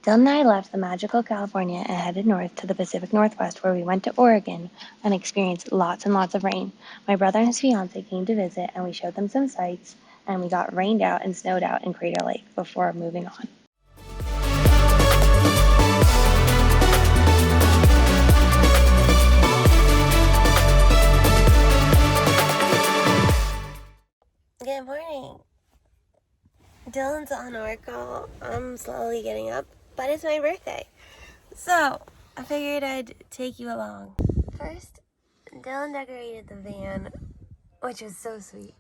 Dylan and I left the magical California and headed north to the Pacific Northwest, where we went to Oregon and experienced lots and lots of rain. My brother and his fiancé came to visit, and we showed them some sights, and we got rained out and snowed out in Crater Lake before moving on. Good morning. Dylan's on work call. I'm slowly getting up, but it's my birthday. So I figured I'd take you along. First, Dylan decorated the van, which was so sweet.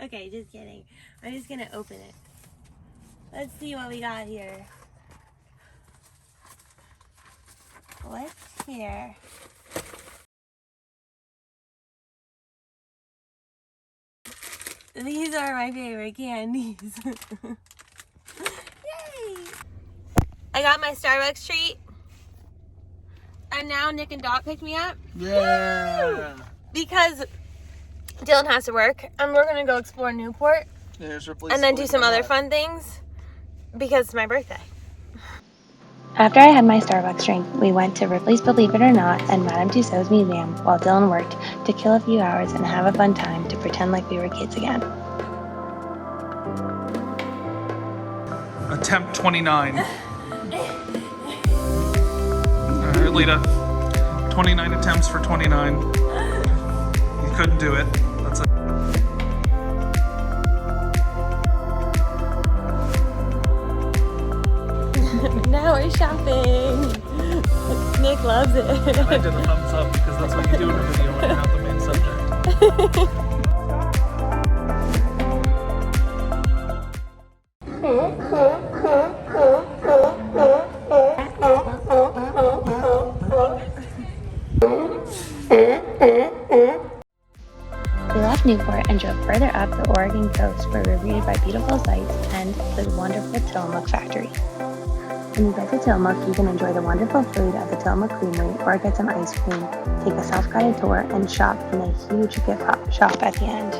Okay, just kidding. I'm just gonna open it. Let's see what we got here. What's here? These are my favorite candies. Yay! I got my Starbucks treat. And now Nick and Dot picked me up. Yeah! Woo! Because Dylan has to work and we're gonna go explore Newport. And then do some other fun things because it's my birthday. After I had my Starbucks drink, we went to Ripley's Believe It or Not and Madame Tussauds Museum while Dylan worked to kill a few hours and have a fun time to pretend like we were kids again. Attempt 29. Alright, Lita. 29 attempts for 29. You couldn't do it. That's it. Now we're shopping. Nick loves it. And I did a thumbs up because that's what you do in a video when you're not the main subject. We left Newport and drove further up the Oregon coast, where we were greeted by beautiful sights and the wonderful Tillamook factory. When you get to Tillamook, you can enjoy the wonderful food at the Tillamook Creamery or get some ice cream, take a self-guided tour, and shop in a huge gift shop at the end.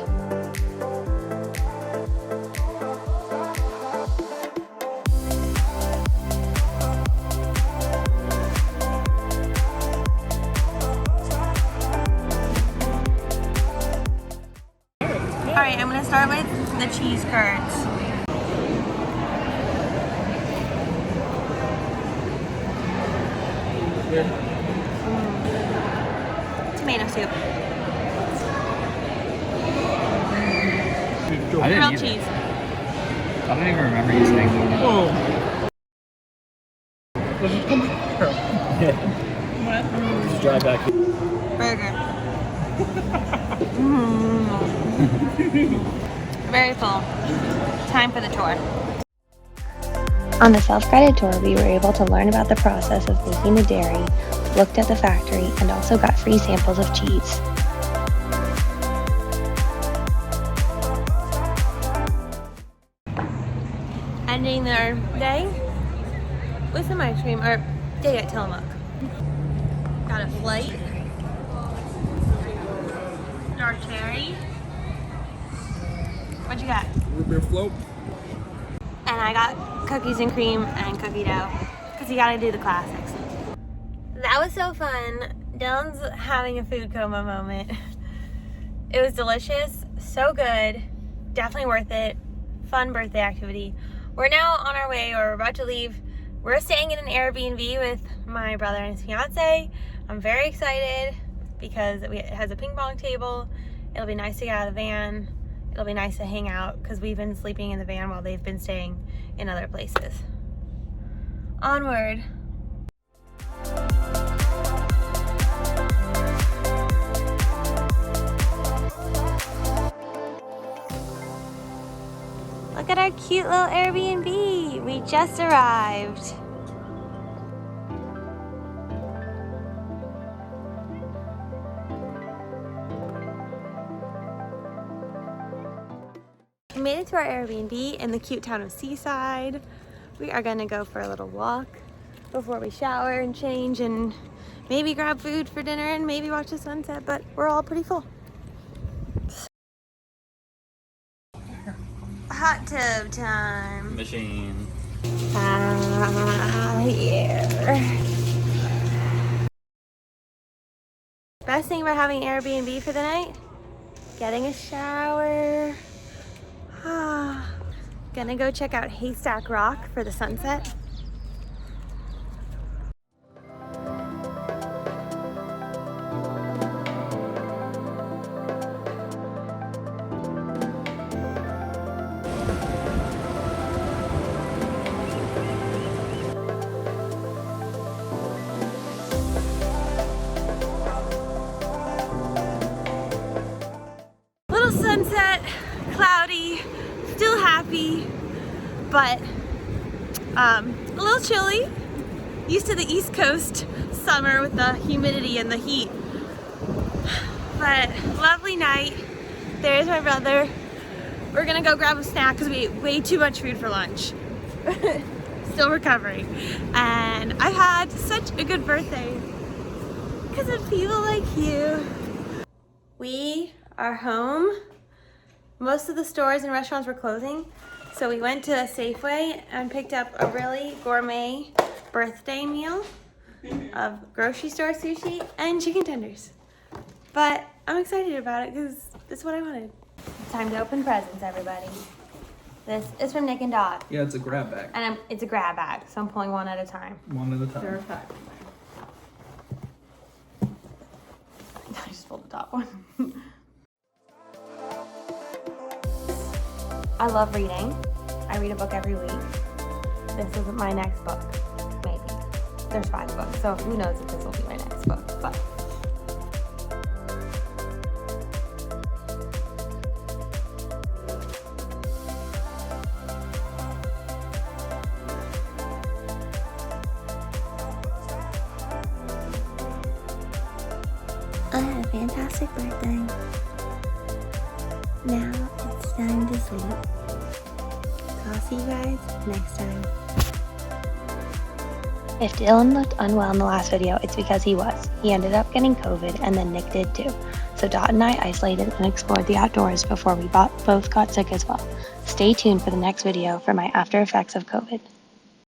Alright, I'm gonna start with the cheese curds. Tomato soup. Grilled cheese. I don't even remember you saying that. Whoa. Just drive back. Burger. Very full. Time for the tour. On the self-guided tour, we were able to learn about the process of making the dairy, looked at the factory, and also got free samples of cheese. Ending their day with some ice cream, or day at Tillamook. Got a flight. Dark cherry. What you got? Root beer float. And I got cookies and cream and cookie dough, because you gotta do the classics. That was so fun. Dylan's having a food coma moment. It was delicious, so good, definitely worth it. Fun birthday activity. We're now on our way, or we're about to leave. We're staying in an Airbnb with my brother and his fiance. I'm very excited because it has a ping pong table. It'll be nice to get out of the van. It'll be nice to hang out because we've been sleeping in the van while they've been staying in other places. Onward. Look at our cute little Airbnb. We just arrived. We made it to our Airbnb in the cute town of Seaside. We are gonna go for a little walk before we shower and change and maybe grab food for dinner and maybe watch the sunset, but we're all pretty full. hot tub time. Machine. Yeah. Best thing about having Airbnb for the night? Getting a shower. Gonna go check out Haystack Rock for the sunset. Little sunset, cloudy, still happy, but a little chilly. Used to the East Coast summer with the humidity and the heat. But lovely night. There's my brother. We're gonna go grab a snack because we ate way too much food for lunch. Still recovering. And I had such a good birthday because of people like you. We are home. Most of the stores and restaurants were closing, so we went to a Safeway and picked up a really gourmet birthday meal of grocery store sushi and chicken tenders. But I'm excited about it because it's what I wanted. It's time to open presents, everybody. This is from Nick and Dot, Yeah, it's a grab bag. and it's a grab bag, so I'm pulling one at a time. One at a time. They're a pack. I just pulled the top one. I love reading. I read a book every week. This is my next book, maybe. There's 5 books, so who knows if this will be my next book, but. I had a fantastic birthday. Now it's time to sleep. So I'll see you guys next time. If Dylan looked unwell in the last video, it's because he was. He ended up getting COVID, and then Nick did too. So Dot and I isolated and explored the outdoors before we both got sick as well. Stay tuned for the next video for my after effects of COVID.